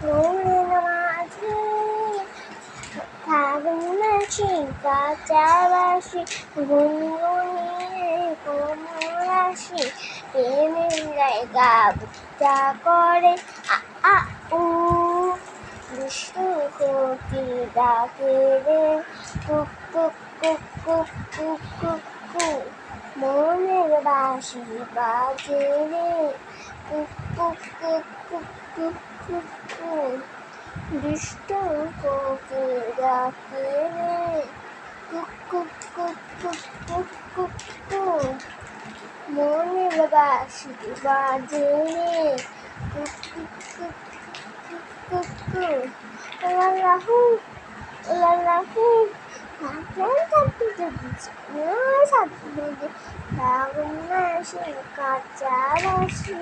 মনের মাঝে ফাগুন মাসি কাঁচাবাসি গুনগুনিয়ে কোমল আসি প্রেমের জায়গা বুকটা করে আ আ উ দুষ্টু কোকিল ডাকে রে কুক কুক কুক কুক কুক কুক কুক মনের বাঁশি বাজে রে কুক কুক কুক কুক কুক কুক কুক দুষ্টু কোকিল ডাকে রে কুক কুক কুক কুক কুক কুক কুক মনের বাঁশি বাজে রে কুক কুক কুক কুক কুক কুক লালাহু লালাহু ফাগুন মাসে কাঁচা বাসি